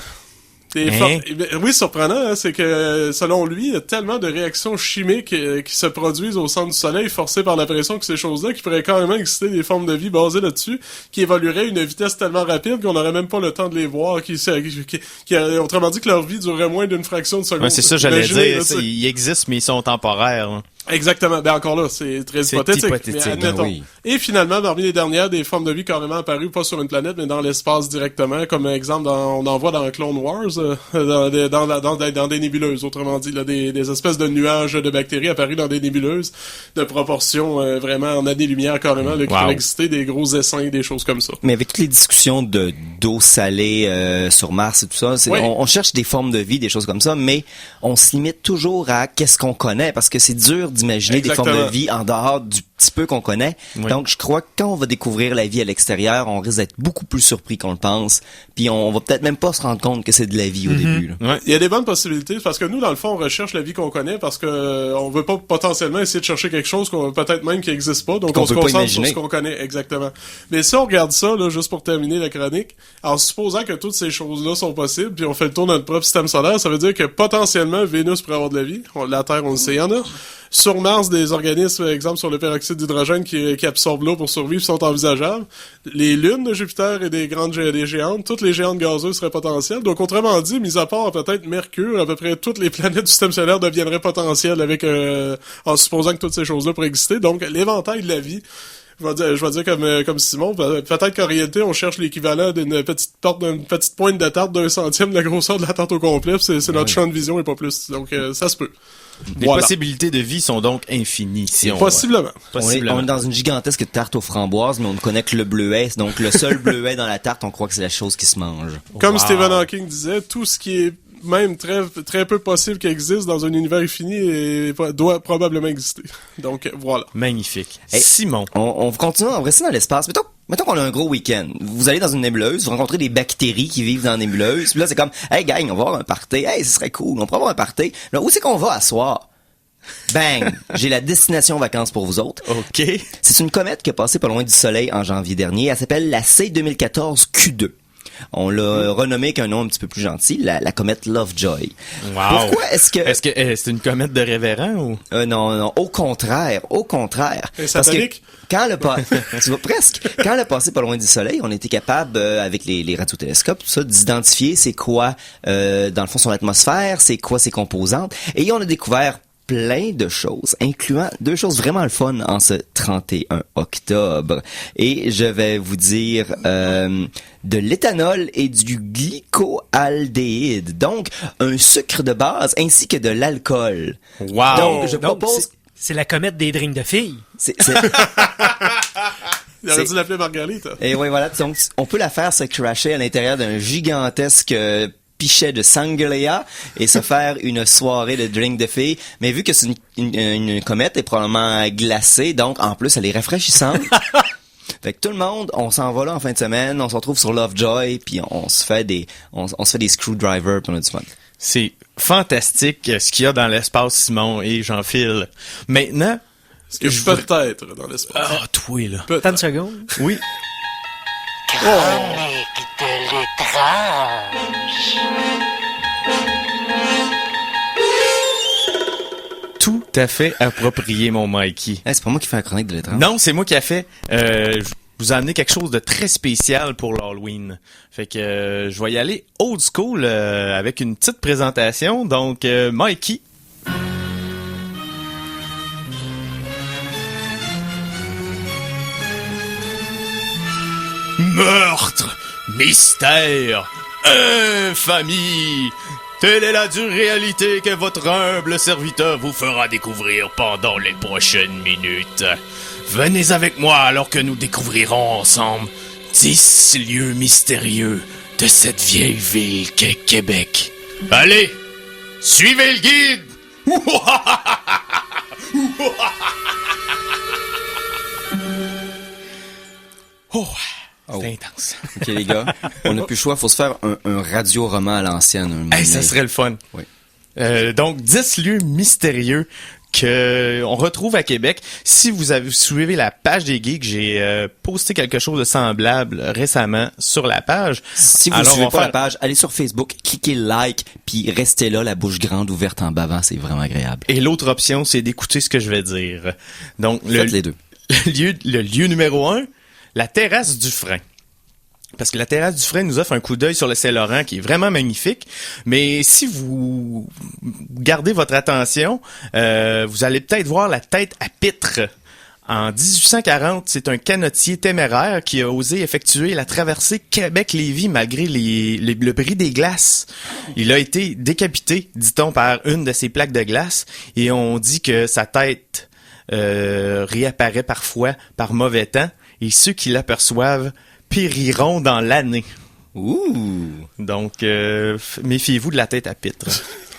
Oui, surprenant, hein, c'est que selon lui, il y a tellement de réactions chimiques qui se produisent au centre du Soleil, forcées par la pression que ces choses-là, qui pourraient carrément exister des formes de vie basées là-dessus, qui évolueraient à une vitesse tellement rapide qu'on n'aurait même pas le temps de les voir, autrement dit que leur vie durerait moins d'une fraction de seconde. Ouais, c'est ça, j'allais dire, ils existent, mais ils sont temporaires. Hein. Exactement. Ben encore là, c'est très hypothétique. Mais admettons. Oui. Et finalement, parmi les dernières, des formes de vie carrément apparues, pas sur une planète, mais dans l'espace directement, comme exemple, on en voit dans Clone Wars, dans des nébuleuses, autrement dit, là, des espèces de nuages de bactéries apparus dans des nébuleuses, de proportions vraiment en années-lumière carrément, là, qui pourraient exister, des gros essaims, des choses comme ça. Mais avec toutes les discussions d'eau salée sur Mars et tout ça, on cherche des formes de vie, des choses comme ça, mais on se limite toujours à qu'est-ce qu'on connaît, parce que c'est dur d'imaginer des formes de vie en dehors du petit peu qu'on connaît. Oui. Donc, je crois que quand on va découvrir la vie à l'extérieur, on risque d'être beaucoup plus surpris qu'on le pense. Puis on va peut-être même pas se rendre compte que c'est de la vie au début. Là. Ouais. Il y a des bonnes possibilités parce que nous, dans le fond, on recherche la vie qu'on connaît parce que on veut pas potentiellement essayer de chercher quelque chose qu'on peut-être même qui n'existe pas. Donc, on se concentre sur ce qu'on connaît. Exactement. Mais si on regarde ça, là, juste pour terminer la chronique, en supposant que toutes ces choses-là sont possibles, puis on fait le tour de notre propre système solaire, ça veut dire que potentiellement, Vénus pourrait avoir de la vie. La Terre, on le sait, il y en a. Sur Mars, des organismes, exemple sur le peroxyde d'hydrogène qui absorbent l'eau pour survivre, sont envisageables. Les lunes de Jupiter et des géantes, toutes les géantes gazeuses seraient potentielles. Donc, autrement dit, mis à part peut-être Mercure, à peu près toutes les planètes du système solaire deviendraient potentielles avec, en supposant que toutes ces choses-là pourraient exister. Donc, l'éventail de la vie Je vais dire comme Simon, peut-être qu'en réalité, on cherche l'équivalent d'une petite pointe de tarte d'1 centime de la grosseur de la tarte au complet, c'est notre champ de vision et pas plus. Donc, ça se peut. Les possibilités de vie sont donc infinies. Possiblement. On est dans une gigantesque tarte aux framboises, mais on ne connaît que le bleuet. Donc, le seul bleuet dans la tarte, on croit que c'est la chose qui se mange. Comme Stephen Hawking disait, tout ce qui est même très, très peu possible qui existe dans un univers infini doit probablement exister. Donc, voilà. Magnifique. Hey, Simon. On continue à rester dans l'espace. Mettons qu'on a un gros week-end. Vous allez dans une nébuleuse, vous rencontrez des bactéries qui vivent dans la nébuleuse. Puis là, c'est comme, hey gang, on va avoir un party. Hey, ce serait cool, on pourrait avoir un party. Là, où c'est qu'on va à soir? Bang! J'ai la destination vacances pour vous autres. OK. C'est une comète qui a passé pas loin du Soleil en janvier dernier. Elle s'appelle la C2014 Q2. On l'a renommée avec un nom un petit peu plus gentil, la comète Lovejoy. Wow. Pourquoi est-ce que c'est une comète de révérend ou? Non, au contraire. Et Parce que satanique? quand tu vois presque. Quand elle a passé pas loin du Soleil, on était capable, avec les radiotélescopes, tout ça, d'identifier c'est quoi, dans le fond, son atmosphère, c'est quoi ses composantes. Et on a découvert plein de choses, incluant 2 choses vraiment le fun en ce 31 octobre. Et je vais vous dire de l'éthanol et du glycoaldéhyde, donc un sucre de base ainsi que de l'alcool. Wow! Donc, je propose... C'est la comète des drinks de filles. Il aurait dû l'appeler Marguerite. Et oui, voilà. Donc, on peut la faire se crasher à l'intérieur d'un gigantesque pichet de sangria et se faire une soirée de drink de filles. Mais vu que c'est une comète, elle est probablement glacée, donc en plus, elle est rafraîchissante. Fait que tout le monde, on s'en va là en fin de semaine, on se retrouve sur Lovejoy, puis on se fait des screwdrivers, puis on a du fun. C'est fantastique ce qu'il y a dans l'espace, Simon, et j'enfile. Maintenant... Ce que je peux peut-être dans l'espace. Ah, toi, là. Attends une seconde. Oui. Chronique de l'étrange. Tout à fait approprié, mon Mikey. Hey, c'est pas moi qui fais la chronique de l'étrange. Non, c'est moi qui a fait. Je vous ai amené quelque chose de très spécial pour l'Halloween. Fait que je vais y aller old school avec une petite présentation. Donc, Mikey. Meurtre, mystère, infamie. Telle est la dure réalité que votre humble serviteur vous fera découvrir pendant les prochaines minutes. Venez avec moi alors que nous découvrirons ensemble 10 lieux mystérieux de cette vieille ville qu'est Québec. Allez, suivez le guide! Oh, c'est intense. OK, les gars, on n'a plus le choix, faut se faire un radio-roman à l'ancienne. Hey, ça serait le fun. Oui. Donc, 10 lieux mystérieux que on retrouve à Québec. Si vous avez suivi la page des geeks, j'ai posté quelque chose de semblable récemment sur la page. Si vous ne suivez pas la page, allez sur Facebook, cliquez like, puis restez là, la bouche grande ouverte en bavant, c'est vraiment agréable. Et l'autre option, c'est d'écouter ce que je vais dire. Donc, faites les deux. Le lieu numéro 1, la terrasse du Frein. Parce que la terrasse du Frein nous offre un coup d'œil sur le Saint-Laurent qui est vraiment magnifique. Mais si vous gardez votre attention, vous allez peut-être voir la tête à pitre. En 1840, c'est un canotier téméraire qui a osé effectuer la traversée Québec-Lévis malgré le bris des glaces. Il a été décapité, dit-on, par une de ces plaques de glace. Et on dit que sa tête réapparaît parfois par mauvais temps. Et ceux qui l'aperçoivent périront dans l'année. Ouh! Donc, méfiez-vous de la tête à pitre.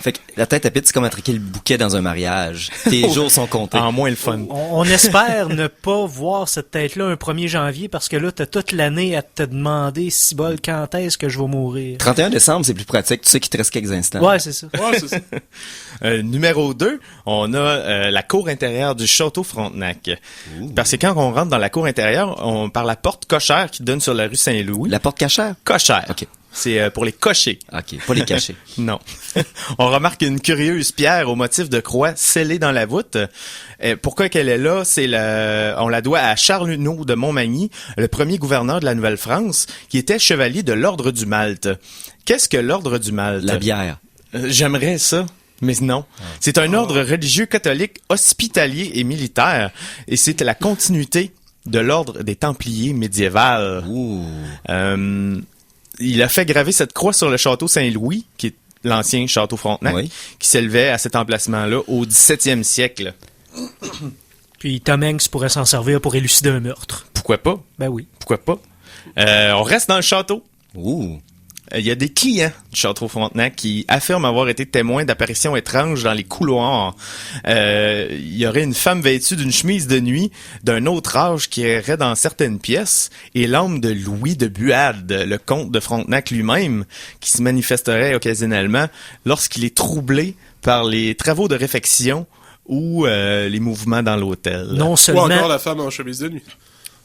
Fait que la tête à pitre, c'est comme attraquer le bouquet dans un mariage. Tes jours sont comptés. En moins le fun. On espère ne pas voir cette tête-là un 1er janvier parce que là, t'as toute l'année à te demander, si bol, quand est-ce que je vais mourir. 31 décembre, c'est plus pratique. Tu sais qu'il te reste quelques instants. Ouais, c'est ça. Ouais, c'est ça. Numéro 2, on a la cour intérieure du Château Frontenac. Ouh. Parce que quand on rentre dans la cour intérieure, on par la porte cochère qui donne sur la rue Saint-Louis. La porte cachère? Cochère. OK. C'est pour les cochers. OK, pas les cacher. Non. On remarque une curieuse pierre au motif de croix scellée dans la voûte. Pourquoi qu'elle est là? On la doit à Charles Huneau de Montmagny, le premier gouverneur de la Nouvelle-France, qui était chevalier de l'Ordre du Malte. Qu'est-ce que l'Ordre du Malte? La bière. J'aimerais ça. Mais non. C'est un ordre religieux catholique hospitalier et militaire. Et c'est la continuité de l'ordre des Templiers médiéval. Il a fait graver cette croix sur le château Saint-Louis, qui est l'ancien château Frontenac, qui s'élevait à cet emplacement-là au 17e siècle. Puis Tom Hanks pourrait s'en servir pour élucider un meurtre. Pourquoi pas? Ben oui. Pourquoi pas? On reste dans le château. Ouh. Il y a des clients du château Frontenac qui affirment avoir été témoins d'apparitions étranges dans les couloirs. Il y aurait une femme vêtue d'une chemise de nuit d'un autre âge qui errait dans certaines pièces et l'âme de Louis de Buade, le comte de Frontenac lui-même, qui se manifesterait occasionnellement lorsqu'il est troublé par les travaux de réfection ou les mouvements dans l'hôtel. Non Ou seulement... encore la femme en chemise de nuit.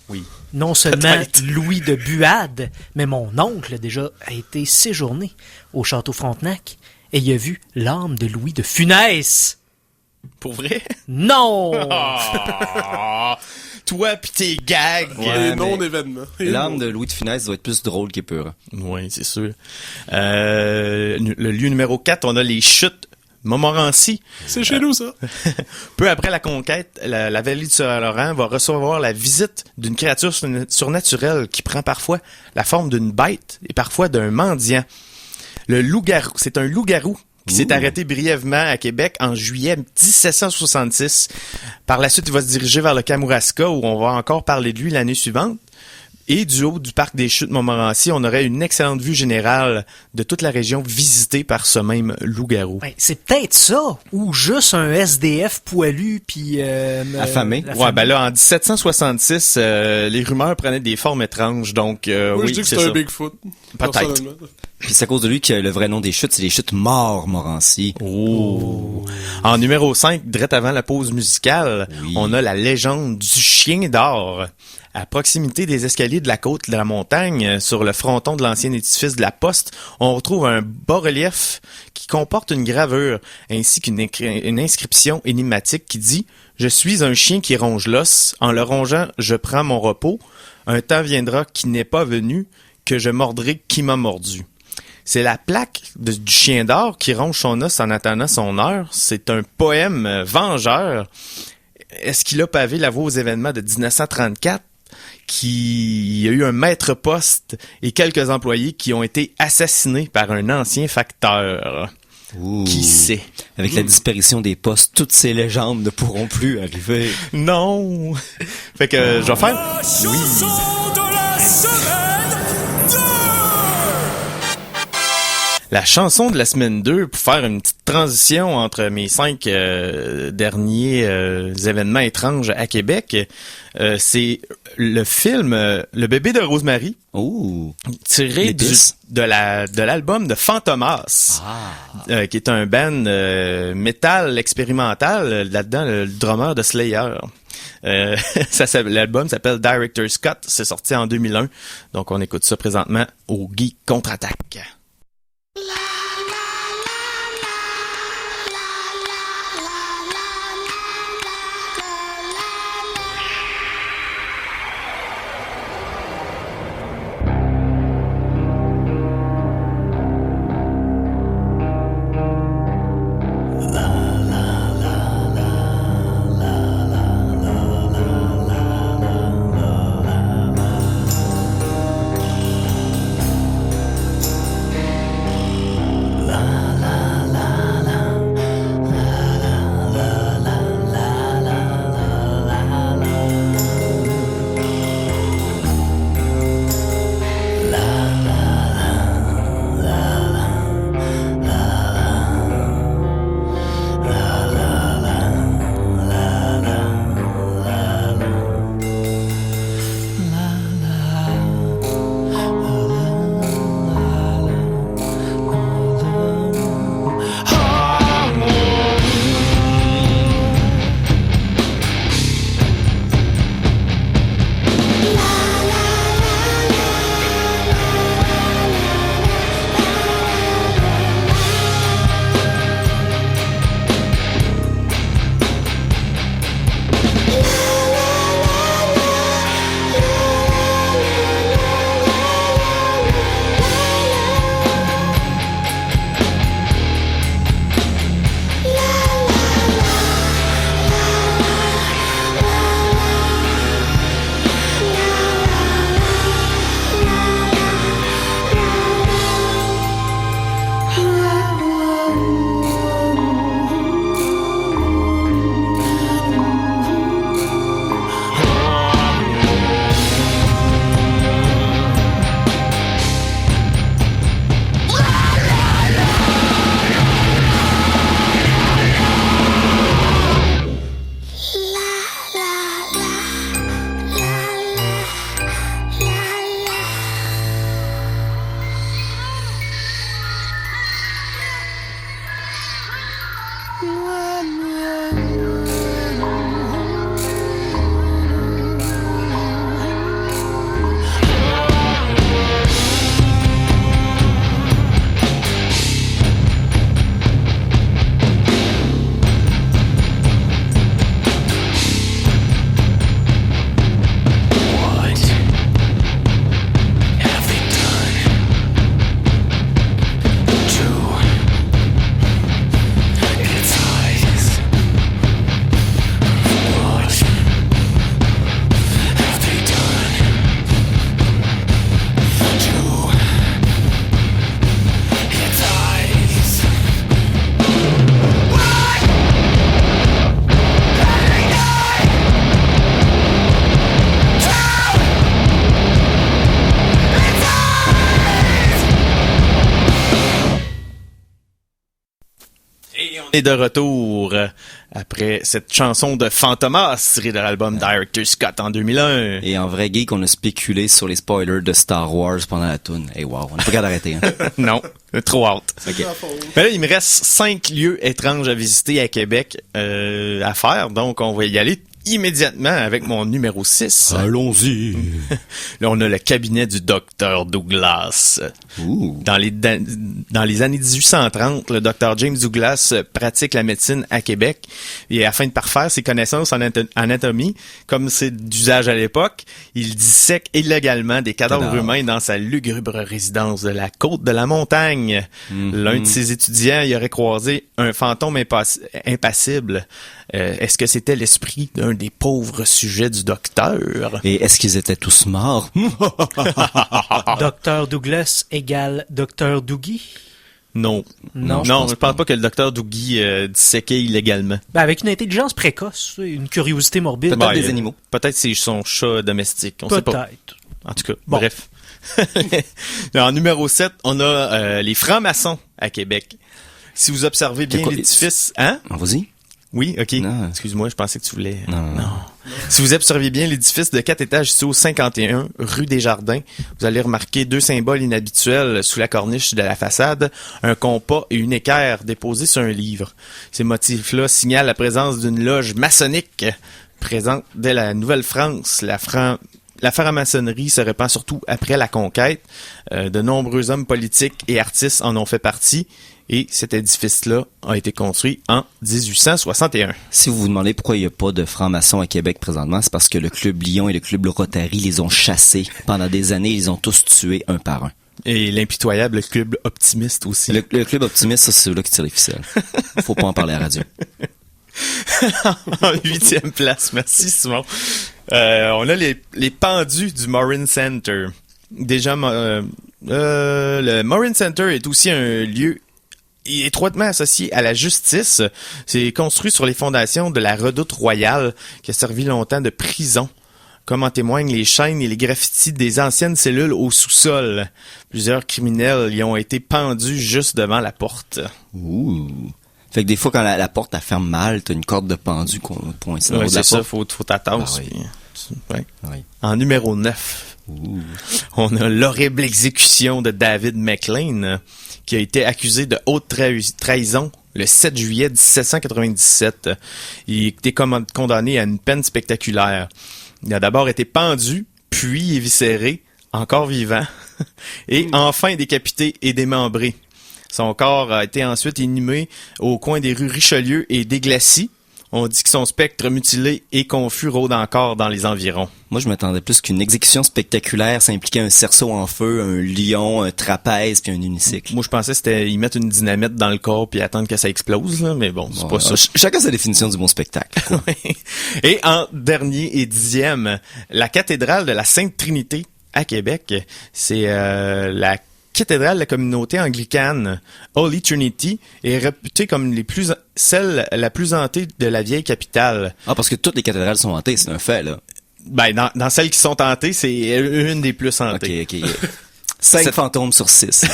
Oui. Non seulement Peut-être. Louis de Buade, mais mon oncle déjà a été séjourné au château Frontenac et il a vu l'âme de Louis de Funès. Pour vrai? Non! Ah! Toi pis tes gags! Ouais, Et non-événement. L'âme de Louis de Funès doit être plus drôle qu'épeurant. Oui, c'est sûr. Le lieu numéro 4, on a les chutes Montmorency. C'est chez nous, ça. Peu après la conquête, la vallée du Saint-Laurent va recevoir la visite d'une créature surnaturelle qui prend parfois la forme d'une bête et parfois d'un mendiant. Le loup-garou, c'est un loup-garou qui s'est arrêté brièvement à Québec en juillet 1766. Par la suite, il va se diriger vers le Kamouraska où on va encore parler de lui l'année suivante. Et du haut du parc des Chutes Montmorency, on aurait une excellente vue générale de toute la région visitée par ce même loup-garou. Ben, c'est peut-être ça, ou juste un SDF poilu puis Affamé. Ouais, ben là, en 1766, les rumeurs prenaient des formes étranges, donc Moi, oui, je dis que c'est c'est ça. un Bigfoot. Peut-être. personnellement. Puis c'est à cause de lui que le vrai nom des chutes, c'est les chutes Montmorency. Oh. En numéro 5, direct avant la pause musicale, on a la légende du chien d'or. À proximité des escaliers de la côte de la montagne, sur le fronton de l'ancien édifice de la Poste, on retrouve un bas-relief qui comporte une gravure ainsi qu'une inscription énigmatique qui dit « Je suis un chien qui ronge l'os. En le rongeant, je prends mon repos. Un temps viendra qui n'est pas venu, que je mordrai qui m'a mordu. » C'est la plaque du chien d'or qui ronge son os en attendant son heure. C'est un poème vengeur. Est-ce qu'il a pavé la voie aux événements de 1934? Il y a eu un maître poste et quelques employés qui ont été assassinés par un ancien facteur. Ouh. Qui sait? Avec la disparition des postes, toutes ces légendes ne pourront plus arriver. Non! Fait que je vais faire... La chanson de la semaine 2! La chanson de la semaine 2, pour faire une petite transition entre mes 5 derniers événements étranges à Québec, c'est le film Le bébé de Rosemary, tiré L'épice. de l'album de Fantomas, qui est un band métal expérimental, là-dedans le drummer de Slayer. L'album s'appelle Director Scott, c'est sorti en 2001, donc on écoute ça présentement au Geek Contre-Attaque. Et on est de retour après cette chanson de Fantomas tirée de l'album Director Scott en 2001. Et en vrai geek, on a spéculé sur les spoilers de Star Wars pendant la toune. Hey wow, on n'a pas qu'à d'arrêter. Hein? Non, trop hâte. Okay. Mais là, il me reste 5 lieux étranges à visiter à Québec à faire, donc on va y aller immédiatement avec mon numéro 6. Allons-y. Là, on a le cabinet du docteur Douglas. Dans les années 1830, le docteur James Douglas pratique la médecine à Québec et afin de parfaire ses connaissances en anatomie, comme c'est d'usage à l'époque, il dissèque illégalement des cadavres humains dans sa lugubre résidence de la côte de la montagne. L'un de ses étudiants y aurait croisé un fantôme impassible. Est-ce que c'était l'esprit d'un des pauvres sujets du docteur? Et est-ce qu'ils étaient tous morts? Docteur Douglas égale Docteur Doogie? Non, je pense pas que le docteur Doogie disséquait illégalement. Ben, avec une intelligence précoce, une curiosité morbide. Peut-être des animaux. Peut-être c'est son chat domestique, on sait pas. Peut-être. En tout cas, bref. En numéro 7, on a les francs-maçons à Québec. Si vous observez bien l'édifice... Hein? Vas-y. Oui, ok. Non. Excuse-moi, je pensais que tu voulais... Non. Si vous observez bien l'édifice de 4 étages situé au 51 rue des Jardins, vous allez remarquer 2 symboles inhabituels sous la corniche de la façade, un compas et une équerre déposés sur un livre. Ces motifs-là signalent la présence d'une loge maçonnique présente dès la Nouvelle-France. La franc-maçonnerie se répand surtout après la conquête. De nombreux hommes politiques et artistes en ont fait partie. Et cet édifice-là a été construit en 1861. Si vous vous demandez pourquoi il n'y a pas de francs-maçons à Québec présentement, c'est parce que le Club Lion et le Club Rotary les ont chassés. Pendant des années, ils ont tous tué un par un. Et l'impitoyable Club Optimiste aussi. Le Club Optimiste, ça, c'est là qui tire les ficelles. Faut pas en parler à la radio. En 8e place, merci Simon. On a les pendus du Morin Center. Déjà, le Morin Center est aussi un lieu étroitement associé à la justice. C'est construit sur les fondations de la Redoute Royale, qui a servi longtemps de prison. Comme en témoignent les chaînes et les graffitis des anciennes cellules au sous-sol. Plusieurs criminels y ont été pendus juste devant la porte. Ouh. Fait que des fois, quand la porte elle ferme mal, t'as une corde de pendu qu'on pointe. Ouais, c'est ça, faut t'attendre. Ouais. En numéro 9, on a l'horrible exécution de David McLean, qui a été accusé de haute trahison le 7 juillet 1797. Il a été condamné à une peine spectaculaire. Il a d'abord été pendu, puis éviscéré, encore vivant, et enfin décapité et démembré. Son corps a été ensuite inhumé au coin des rues Richelieu et des Glacis. On dit que son spectre mutilé et confus rôde encore dans les environs. Moi, je m'attendais plus qu'une exécution spectaculaire. Ça impliquait un cerceau en feu, un lion, un trapèze puis un unicycle. Moi, je pensais que c'était y mettre une dynamite dans le corps puis attendre que ça explose, là, mais bon, c'est pas ça. Chacun sa définition du bon spectacle. Et en dernier et 10e, la cathédrale de la Sainte Trinité à Québec, c'est la cathédrale de la communauté anglicane Holy Trinity est réputée comme celle la plus hantée de la vieille capitale. Ah, parce que toutes les cathédrales sont hantées, c'est un fait, là. Ben, dans celles qui sont hantées, c'est une des plus hantées. Ok. 5 fantômes sur 6.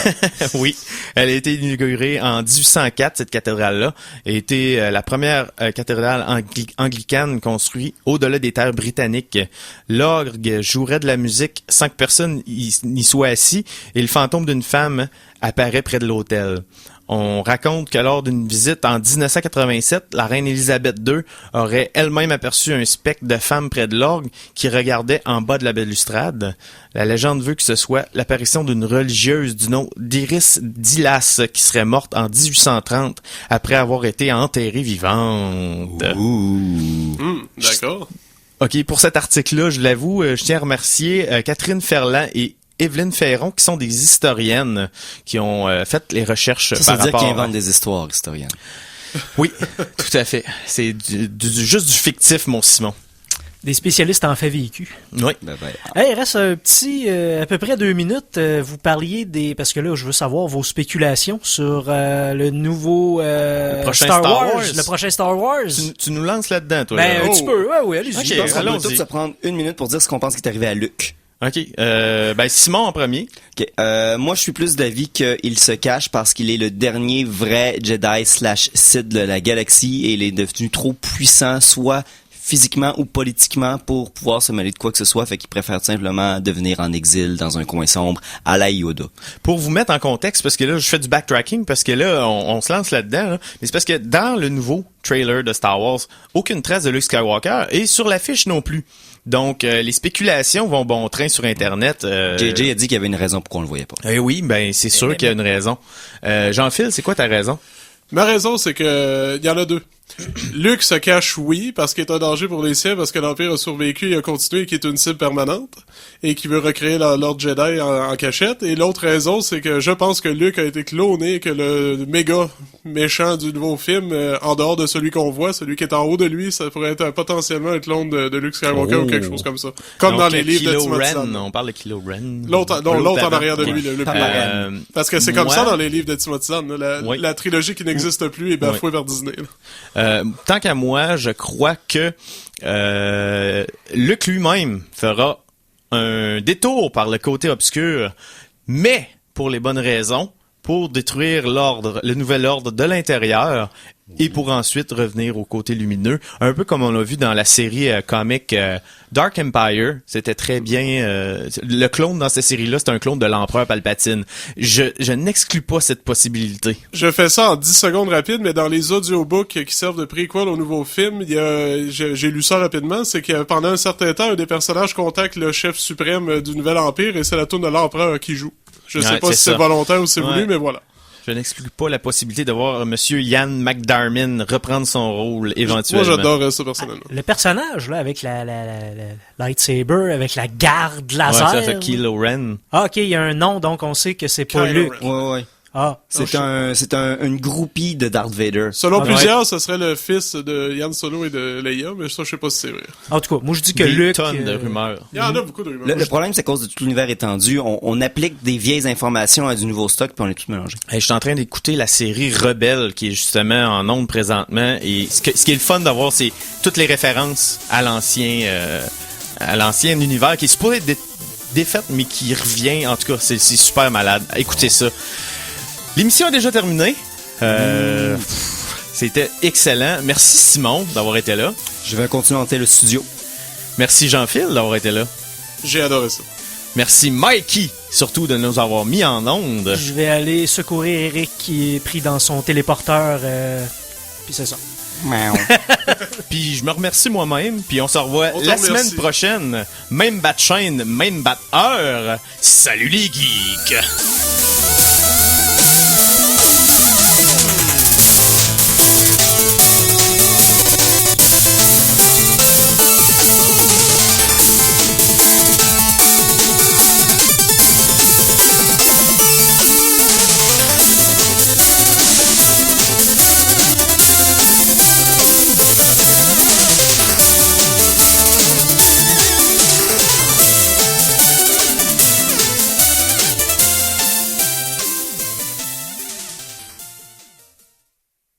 Oui. Elle a été inaugurée en 1804, cette cathédrale-là. Elle a été la première cathédrale anglicane construite au-delà des terres britanniques. L'orgue jouerait de la musique sans que personne n'y soit assis et le fantôme d'une femme apparaît près de l'autel. On raconte que lors d'une visite en 1987, la reine Élisabeth II aurait elle-même aperçu un spectre de femme près de l'orgue qui regardait en bas de la balustrade. La légende veut que ce soit l'apparition d'une religieuse du nom d'Iris Dilas qui serait morte en 1830 après avoir été enterrée vivante. D'accord. OK, pour cet article-là, je l'avoue, je tiens à remercier Catherine Ferland et Evelyne Ferron, qui sont des historiennes qui ont fait les recherches par rapport... Ça veut dire qu'ils inventent des histoires, historiennes. Oui, tout à fait. C'est juste du fictif, mon Simon. Des spécialistes en fait vécu. Oui. Hey, il reste un petit, à peu près 2 minutes. Vous parliez parce que là, je veux savoir vos spéculations sur le nouveau le prochain Star Wars. Le prochain Star Wars. Tu nous lances là-dedans, toi. Ben, un petit peu. Ouais, oui, allez-y. Je pense qu'on peut tous se prendre 1 minute pour dire ce qu'on pense qui est arrivé à Luke. OK. Ben, Simon en premier. Ok, moi, je suis plus d'avis qu'il se cache parce qu'il est le dernier vrai Jedi/Sith de la galaxie et il est devenu trop puissant, soit physiquement ou politiquement, pour pouvoir se mêler de quoi que ce soit, fait qu'il préfère simplement devenir en exil dans un coin sombre à la Yoda. Pour vous mettre en contexte, parce que là, je fais du backtracking, parce que là, on se lance là-dedans, là, mais c'est parce que dans le nouveau trailer de Star Wars, aucune trace de Luke Skywalker, et sur l'affiche non plus. Donc, les spéculations vont bon train sur Internet. JJ a dit qu'il y avait une raison pourquoi on le voyait pas. Eh oui, ben c'est sûr qu'il y a une raison. Jean-Phil, c'est quoi ta raison? Ma raison, c'est que il y en a deux. Luke se cache, oui, parce qu'il est un danger pour les siens, parce que l'Empire a survécu et a continué et qu'il est une cible permanente, et qu'il veut recréer l'ordre Jedi en cachette. Et l'autre raison, c'est que je pense que Luke a été cloné, et que le méga méchant du nouveau film, en dehors de celui qu'on voit, celui qui est en haut de lui, ça pourrait être potentiellement un clone de Luke Skywalker ou quelque chose comme ça. Comme donc, dans les livres de Timothy Ren, Zahn. on parle de Kylo Ren. L'autre en arrière de lui, le plus Euh, Parce que c'est comme moi- ça dans les livres de Timothy Zahn, Oui. la trilogie qui n'existe plus est bafouée vers Disney. Là. Tant qu'à moi, je crois que Luke lui-même fera un détour par le côté obscur, mais pour les bonnes raisons, pour détruire l'ordre, le nouvel ordre de l'intérieur, et pour ensuite revenir au côté lumineux, un peu comme on l'a vu dans la série comique Dark Empire. C'était très bien. Le clone dans cette série-là, c'est un clone de l'empereur Palpatine. Je n'exclus pas cette possibilité. Je fais ça en 10 secondes rapides, mais dans les audiobooks qui servent de prequel au nouveau film, j'ai lu ça rapidement, c'est que pendant un certain temps, un des personnages contacte le chef suprême du nouvel empire et c'est la tourne de l'empereur qui joue. Je sais pas si c'est volontaire ou c'est voulu, mais voilà. Je n'exclus pas la possibilité de voir Monsieur Ian McDiarmid reprendre son rôle éventuellement. Moi, j'adore ça personnellement. Le personnage, là, avec la lightsaber, avec la garde laser. Ouais, ça fait Kylo Ren. Ah, ok, il y a un nom, donc on sait que c'est pas Kylo Luke. Ren. Ouais. Ah, C'est une groupie de Darth Vader. Selon Ah, plusieurs, ce serait le fils de Han Solo et de Leia, mais ça, je sais pas si c'est vrai. En tout cas, moi je dis que Des Luke. tonnes de rumeurs. Il y en a beaucoup de rumeurs. Le problème, c'est qu'à cause de tout l'univers étendu, on applique des vieilles informations à du nouveau stock, puis on est tous mélangés. Hey, je suis en train d'écouter la série Rebelle qui est justement en ondes présentement, et ce qui est le fun d'avoir, c'est toutes les références à l'ancien univers qui est supposé être défaite mais qui revient. En tout cas, c'est super malade. Écoutez ça. L'émission est déjà terminée. C'était excellent. Merci Simon d'avoir été là. Je vais continuer à hanter le studio. Merci Jean-Phil d'avoir été là. J'ai adoré ça. Merci Mikey, surtout de nous avoir mis en onde. Je vais aller secourir Eric qui est pris dans son téléporteur. Puis c'est ça. Puis je me remercie moi-même, puis on se revoit On te la remercie. semaine prochaine. Même bat chaîne, même bat heure. Salut les geeks!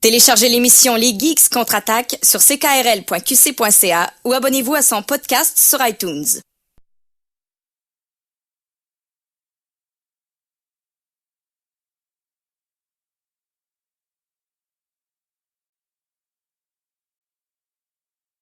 Téléchargez l'émission Les Geeks contre-attaque sur ckrl.qc.ca ou abonnez-vous à son podcast sur iTunes.